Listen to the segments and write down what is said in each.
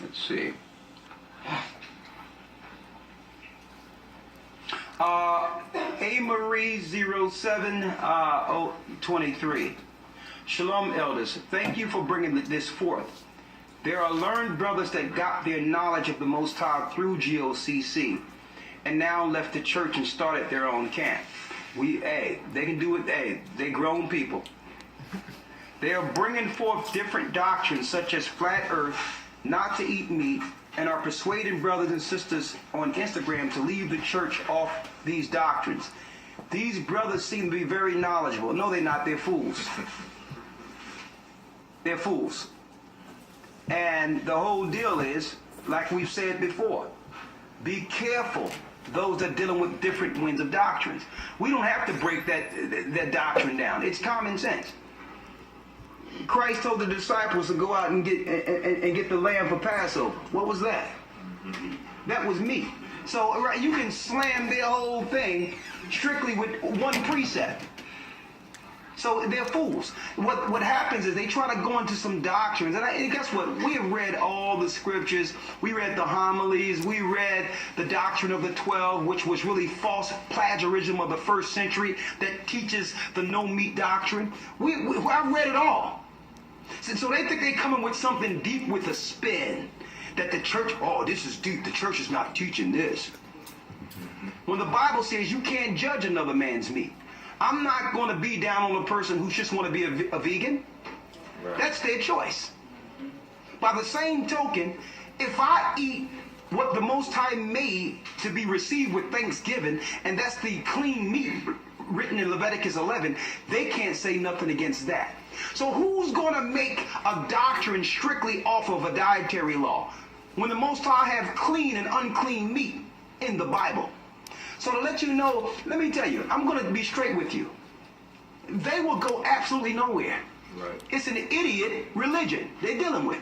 Let's see. A Marie07 Shalom, elders. Thank you for bringing this forth. There are learned brothers that got their knowledge of the Most High through GOCC and now left the church and started their own camp. They can do it. They grown people. They are bringing forth different doctrines such as flat earth, not to eat meat, and are persuading brothers and sisters on Instagram to leave the church off these doctrines. These brothers seem to be very knowledgeable. No, they're not. They're fools. They're fools. And the whole deal is, like we've said before, be careful those that are dealing with different winds of doctrines. We don't have to break that doctrine down. It's common sense. Christ told the disciples to go out and get the lamb for Passover. What was that? That was meat. So right, you can slam their whole thing strictly with one precept. So they're fools. What happens is they try to go into some doctrines. And guess what? We have read all the scriptures. We read the homilies. We read the doctrine of the 12, which was really false plagiarism of the first century that teaches the no meat doctrine. I've read it all. So they think they're coming with something deep with a spin. That the church, oh, this is deep. The church is not teaching this. When the Bible says you can't judge another man's meat. I'm not going to be down on a person who just want to be a vegan. Right. That's their choice. By the same token, if I eat what the Most High made to be received with thanksgiving, and that's the clean meat written in Leviticus 11, they can't say nothing against that. So who's going to make a doctrine strictly off of a dietary law when the Most High have clean and unclean meat in the Bible? So to let you know, let me tell you, I'm going to be straight with you. They will go absolutely nowhere. Right. It's an idiot religion they're dealing with.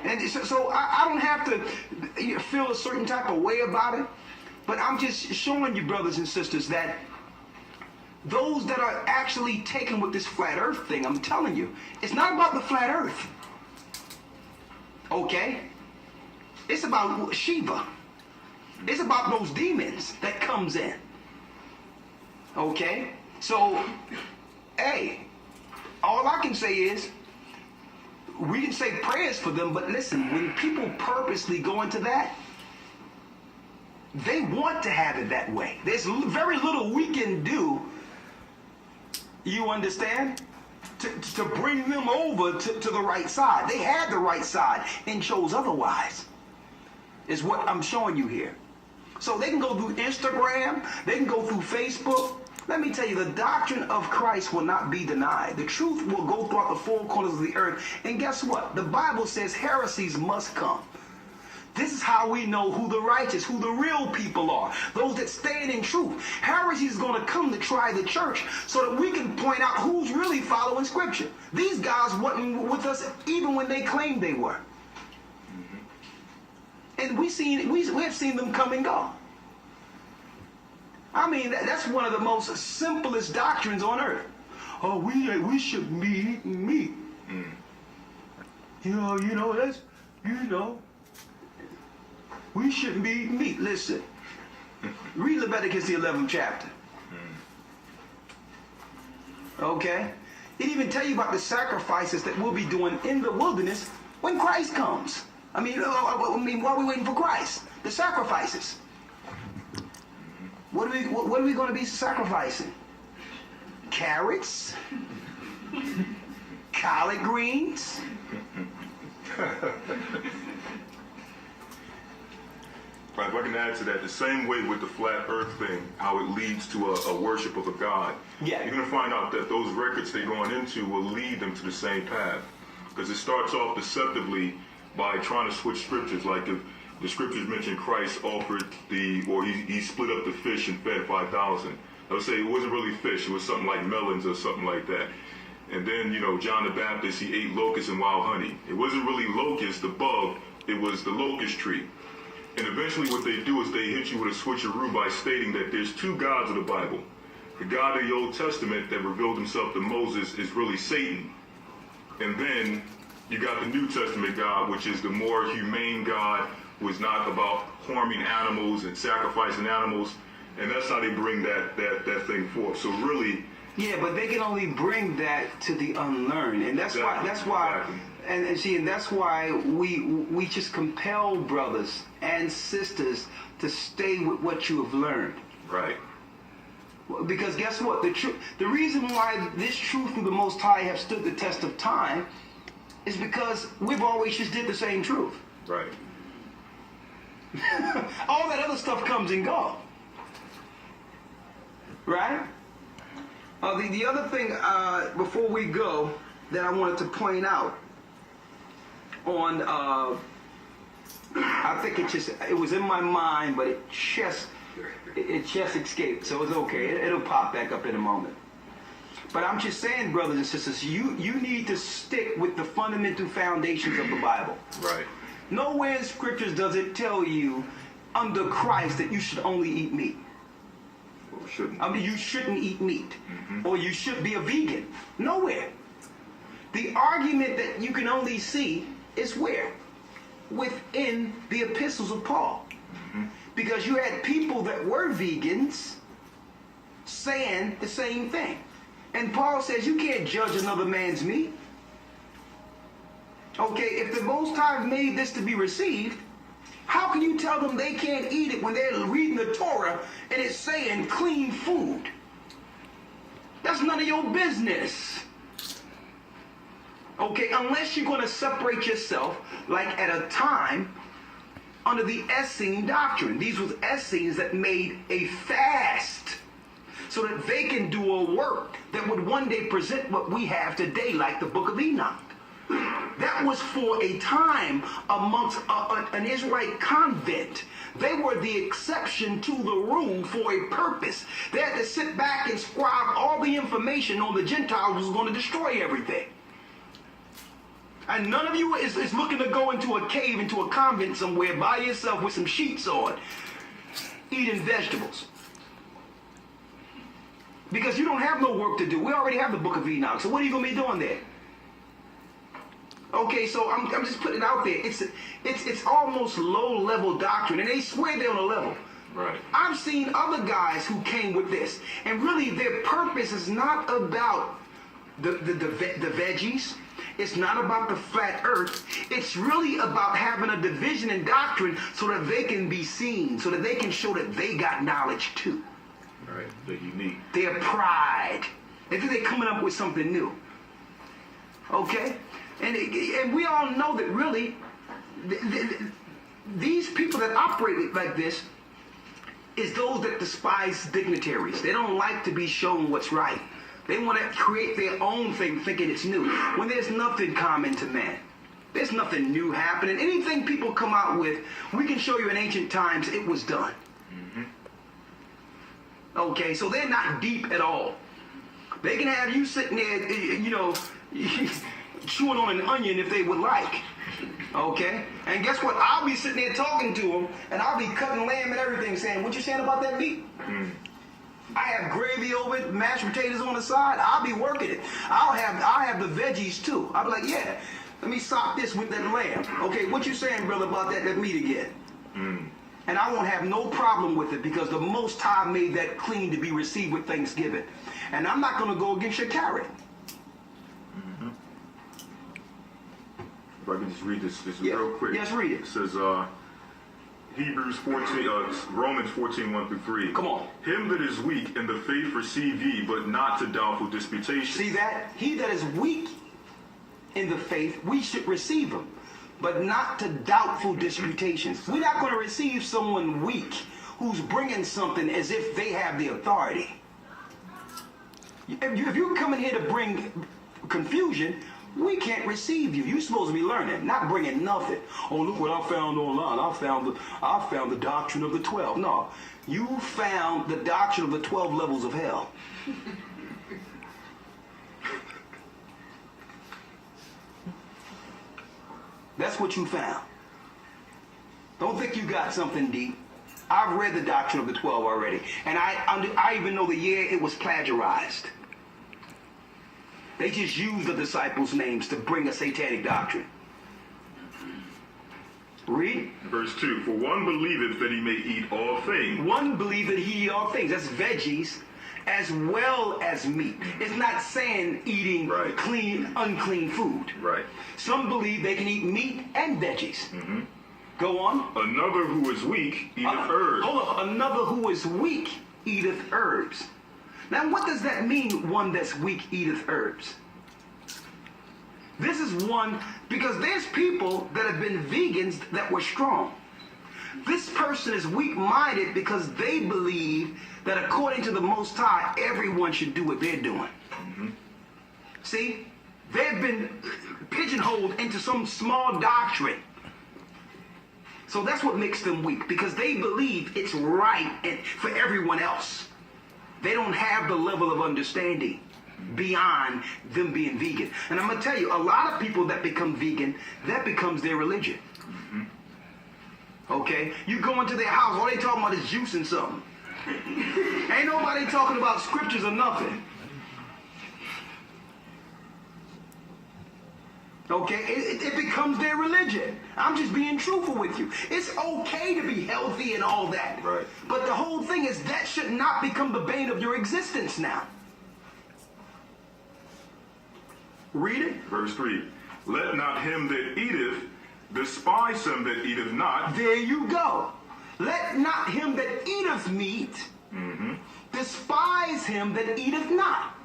And so I don't have to feel a certain type of way about it, but I'm just showing you, brothers and sisters, that those that are actually taken with this flat earth thing, I'm telling you, it's not about the flat earth. Okay? It's about Shiva. It's about those demons that comes in. Okay? So, hey, all I can say is, we can say prayers for them, but listen, when people purposely go into that, they want to have it that way. There's very little we can do, you understand, to bring them over to the right side. They had the right side and chose otherwise, is what I'm showing you here. So they can go through Instagram, they can go through Facebook. Let me tell you, the doctrine of Christ will not be denied. The truth will go throughout the four corners of the earth. And guess what? The Bible says heresies must come. This is how we know who the righteous, who the real people are, those that stand in truth. Heresy is going to come to try the church so that we can point out who's really following Scripture. These guys weren't with us even when they claimed they were. And we have seen them come and go. I mean, that's one of the most simplest doctrines on earth. Oh, we should be eating meat. We shouldn't be eating meat. Listen, read Leviticus the 11th chapter. Okay? It even tell you about the sacrifices that we'll be doing in the wilderness when Christ comes. I mean, while we're waiting for Christ, the sacrifices. What are we going to be sacrificing? Carrots? Collard greens? Right, if I can add to that, the same way with the flat earth thing, how it leads to a worship of a god. Yeah. You're going to find out that those records they're going into will lead them to the same path. Because it starts off deceptively by trying to switch scriptures. Like if the scriptures mention Christ offered he split up the fish and fed 5,000. I would say it wasn't really fish, it was something like melons or something like that. And then, John the Baptist, he ate locusts and wild honey. It wasn't really locust, the bug, it was the locust tree. And eventually what they do is they hit you with a switcheroo by stating that there's two gods of the Bible. The God of the Old Testament that revealed himself to Moses is really Satan. And then you got the New Testament God, which is the more humane God, who is not about harming animals and sacrificing animals, and that's how they bring that thing forth. So really, yeah, but they can only bring that to the unlearned, and that's why. Exactly. And see, and that's why we just compel brothers and sisters to stay with what you have learned. right, Because guess what? The reason why this truth of the Most High have stood the test of time is because we've always just did the same truth. right, All that other stuff comes and goes. Right? The other thing, before we go, that I wanted to point out on, I think it was in my mind, but it just escaped, so it's okay. It'll pop back up in a moment. But I'm just saying, brothers and sisters, you need to stick with the fundamental foundations of the Bible. right. Nowhere in scriptures does it tell you under Christ that you should only eat meat. Well, shouldn't. I mean, you shouldn't eat meat. Or you should be a vegan. Nowhere. The argument that you can only see is where? Within the epistles of Paul. Because you had people that were vegans saying the same thing. And Paul says you can't judge another man's meat. Okay, if the Most High made this to be received, how can you tell them they can't eat it when they're reading the Torah and it's saying clean food? That's none of your business. Okay, unless you're going to separate yourself, like at a time, under the Essene doctrine. These was Essenes that made a fast so that they can do a work that would one day present what we have today, like the Book of Enoch. That was for a time amongst an Israelite convent. They were the exception to the rule for a purpose. They had to sit back and scribe all the information on the Gentiles who was going to destroy everything. And none of you is looking to go into a cave, into a convent somewhere by yourself with some sheets on, eating vegetables. Because you don't have no work to do. We already have the Book of Enoch. So what are you going to be doing there? Okay, so I'm just putting it out there. It's almost low-level doctrine, and they swear they're on a level. Right. I've seen other guys who came with this, and really their purpose is not about the veggies. It's not about the flat earth. It's really about having a division in doctrine so that they can be seen, so that they can show that they got knowledge too. Right. They're unique. Their pride. They think they're coming up with something new. Okay? And we all know that really these people that operate like this is those that despise dignitaries. They don't like to be shown what's right. They want to create their own thing thinking it's new, when there's nothing common to man. There's nothing new happening. Anything people come out with, we can show you in ancient times it was done. Okay, so they're not deep at all. They can have you sitting there, chewing on an onion if they would like. Okay? And guess what? I'll be sitting there talking to them, and I'll be cutting lamb and everything, saying, what you saying about that meat? I have gravy over it, mashed potatoes on the side. I'll be working it. I'll have the veggies too. I'll be like, yeah, let me sop this with that lamb. Okay, what you saying, brother, about that meat again? And I won't have no problem with it because the Most High made that clean to be received with thanksgiving. And I'm not going to go against your carrot. If I can just read this real quick. Yes, read it. It says, Hebrews 14, Romans 14, 1 through 3. Come on. Him that is weak in the faith receive ye, but not to doubtful disputation. See that? He that is weak in the faith, we should receive him, but not to doubtful disputations. We're not going to receive someone weak who's bringing something as if they have the authority. If you're coming here to bring confusion, we can't receive you. You're supposed to be learning, not bringing nothing. Oh, look what I found online. I found the doctrine of the 12. No, you found the doctrine of the 12 levels of hell. That's what you found. Don't think you got something deep. I've read the doctrine of the 12 already, and I even know the year it was plagiarized. They just use the disciples' names to bring a satanic doctrine. Read. Verse 2, for one believeth that he may eat all things. One believeth he eat all things. That's veggies as well as meat. It's not saying eating Right. clean, unclean food. Right. Some believe they can eat meat and veggies. Go on. Another who is weak eateth herbs. Hold on. Another who is weak eateth herbs. Now, what does that mean, one that's weak eateth herbs? This is one, because there's people that have been vegans that were strong. This person is weak-minded because they believe that according to the Most High, everyone should do what they're doing. See? They've been pigeonholed into some small doctrine. So that's what makes them weak, because they believe it's right for everyone else. They don't have the level of understanding beyond them being vegan. And I'm going to tell you, a lot of people that become vegan, that becomes their religion. Okay? You go into their house, all they talking about is juice and something. Ain't nobody talking about scriptures or nothing. Okay? It becomes their religion. I'm just being truthful with you. It's okay to be healthy and all that. Right. But the whole thing is that should not become the bane of your existence now. Read it. Verse 3, let not him that eateth despise him that eateth not. There you go. Let not him that eateth meat despise him that eateth not.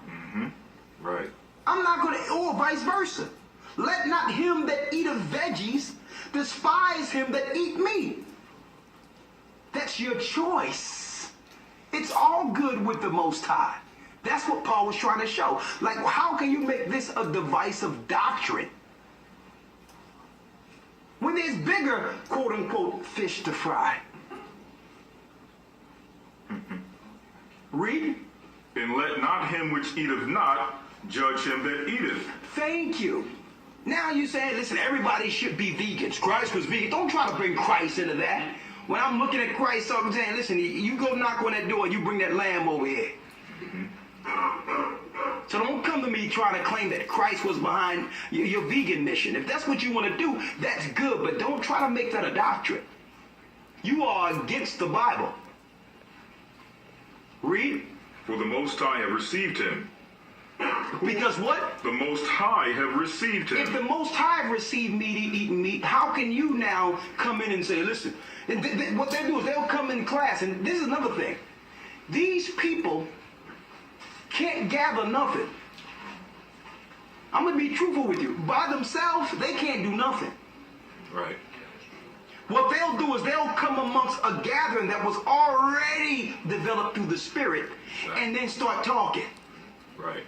Right. I'm not going to, or vice versa. Let not him that eateth veggies despise him that eat meat. That's your choice. It's all good with the Most High. That's what Paul was trying to show. Like, how can you make this a divisive doctrine when there's bigger, quote-unquote, fish to fry? Read. And let not him which eateth not judge him that eateth. Thank you. Now you say, listen, everybody should be vegans. Christ was vegan. Don't try to bring Christ into that. When I'm looking at Christ, I'm saying, listen, you go knock on that door and you bring that lamb over here. So don't come to me trying to claim that Christ was behind your vegan mission. If that's what you want to do, that's good, but don't try to make that a doctrine. You are against the Bible. Read. For the Most High have received him. Because what? The Most High have received If him. the Most High have received meat, eating meat, how can you now come in and say, listen, what they do is they'll come in class, and this is another thing. These people can't gather nothing. I'm going to be truthful with you. By themselves, they can't do nothing. Right. What they'll do is they'll come amongst a gathering that was already developed through the Spirit, and then start talking. Right.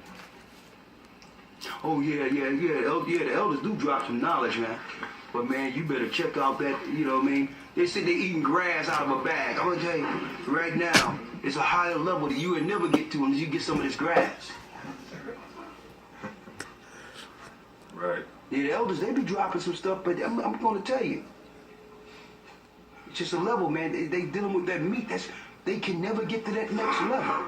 Oh, yeah, the elders do drop some knowledge, man. But, man, you better check out that, you know what I mean? They sit there eating grass out of a bag. I'm going to tell you, right now, it's a higher level that you would never get to unless you get some of this grass. Right. Yeah, the elders, they be dropping some stuff, but I'm going to tell you. It's just a level, man. They dealing with that meat. They can never get to that next level.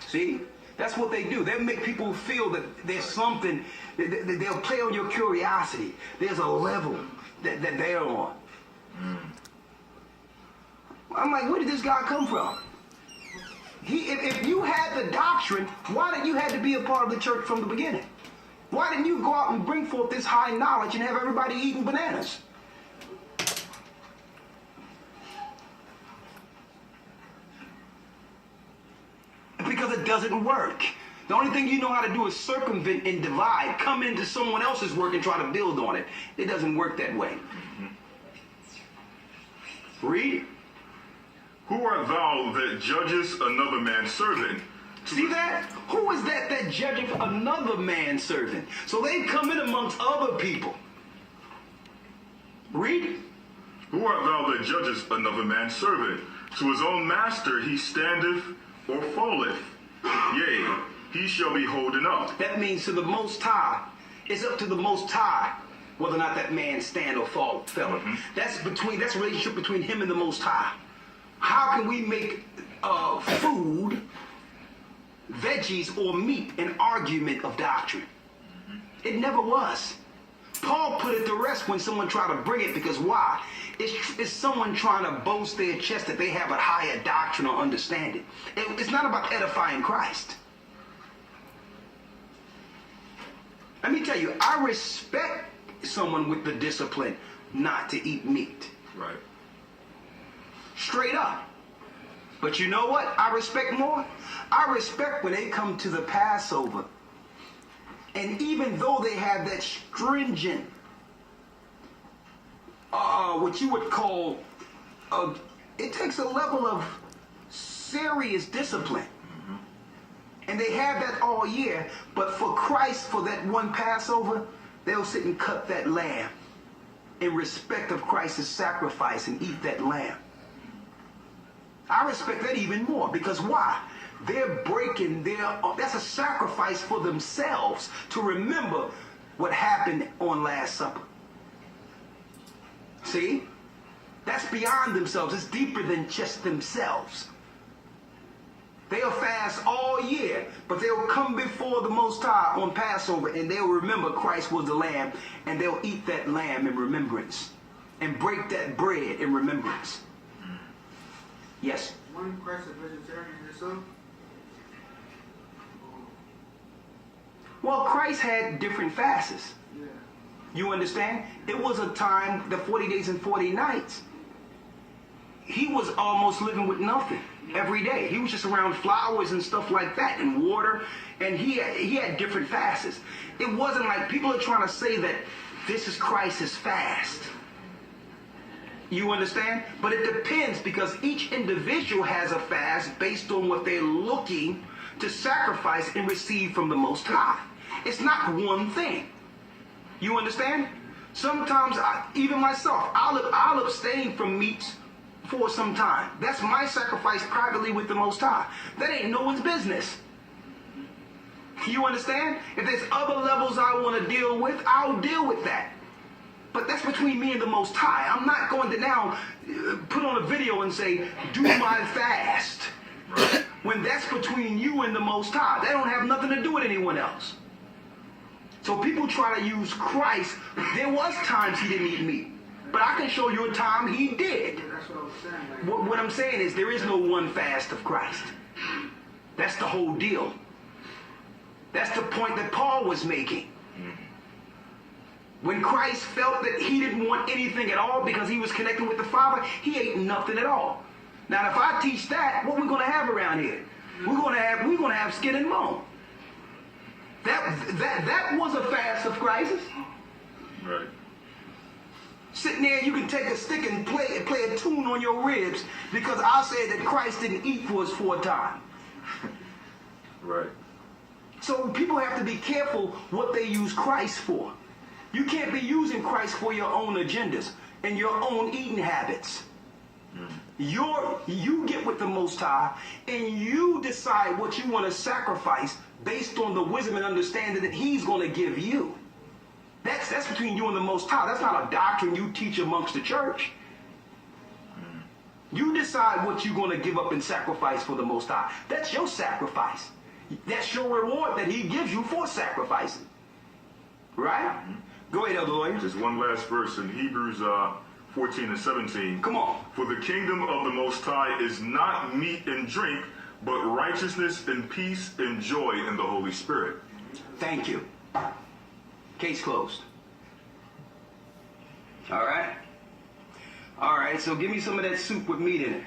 See? That's what they do. They make people feel that there's something. They'll play on your curiosity. There's a level that they're on. I'm like, where did this guy come from? If you had the doctrine, why did you have to be a part of the church from the beginning? Why didn't you go out and bring forth this high knowledge and have everybody eating bananas? Because it doesn't work. The only thing you know how to do is circumvent and divide, come into someone else's work and try to build on it. It doesn't work that way. Read. Who art thou that judgest another man's servant? See that? Who is that judgeth another man's servant? So they come in amongst other people. Read. Who art thou that judgest another man's servant? To his own master he standeth or falleth. Yea, he shall be holden up. That means to the Most High. It's up to the Most High whether or not that man stand or fall. That's a relationship between him and the Most High. How can we make food veggies or meat an argument of doctrine. It never was. Paul put it to rest when someone tried to bring it, because why? It's someone trying to boast their chest that they have a higher doctrine or understanding. It's not about edifying Christ. Let me tell you, I respect someone with the discipline not to eat meat. Right. Straight up. But you know what I respect more? I respect when they come to the Passover, and even though they have that stringent, what you would call, it takes a level of serious discipline. And they have that all year, but for Christ, for that one Passover, they'll sit and cut that lamb in respect of Christ's sacrifice and eat that lamb. I respect that even more, because why? They're breaking that's a sacrifice for themselves to remember what happened on Last Supper. See? That's beyond themselves. It's deeper than just themselves. They'll fast all year, but they'll come before the Most High on Passover, and they'll remember Christ was the lamb, and they'll eat that lamb in remembrance and break that bread in remembrance. Yes? One Christ a vegetarian yourself? Well, Christ had different fasts. Yeah. You understand? It was a time, the 40 days and 40 nights, he was almost living with nothing every day. He was just around flowers and stuff like that and water, and he had different fasts. It wasn't like people are trying to say that this is Christ's fast. You understand? But it depends, because each individual has a fast based on what they're looking to sacrifice and receive from the Most High. It's not one thing. You understand? Sometimes, even myself, I'll abstain from meats for some time. That's my sacrifice privately with the Most High. That ain't no one's business. You understand? If there's other levels I want to deal with, I'll deal with that. But that's between me and the Most High. I'm not going to now put on a video and say, do my fast. When that's between you and the Most High. That don't have nothing to do with anyone else. So people try to use Christ. There was times he didn't eat meat. But I can show you a time he did. Yeah, that's what I was saying. Like, What I'm saying is there is no one fast of Christ. That's the whole deal. That's the point that Paul was making. When Christ felt that he didn't want anything at all because he was connected with the Father, he ate nothing at all. Now, if I teach that, what we're going to have around here? We're going to have skin and bone. That was a fast of Christ's. Right. Sitting there, you can take a stick and play a tune on your ribs because I said that Christ didn't eat for us 4 times. Right. So people have to be careful what they use Christ for. You can't be using Christ for your own agendas and your own eating habits. You get with the Most High and you decide what you want to sacrifice based on the wisdom and understanding that he's going to give you. That's between you and the Most High. That's not a doctrine you teach amongst the church. You decide what you're going to give up and sacrifice for the Most High. That's your sacrifice. That's your reward that he gives you for sacrificing. Right? Go ahead, Elder Lawyer. Just one last verse in Hebrews 14 and 17. Come on. For the kingdom of the Most High is not meat and drink, but righteousness and peace and joy in the Holy Spirit. Thank you. Case closed. All right? All right, so give me some of that soup with meat in it.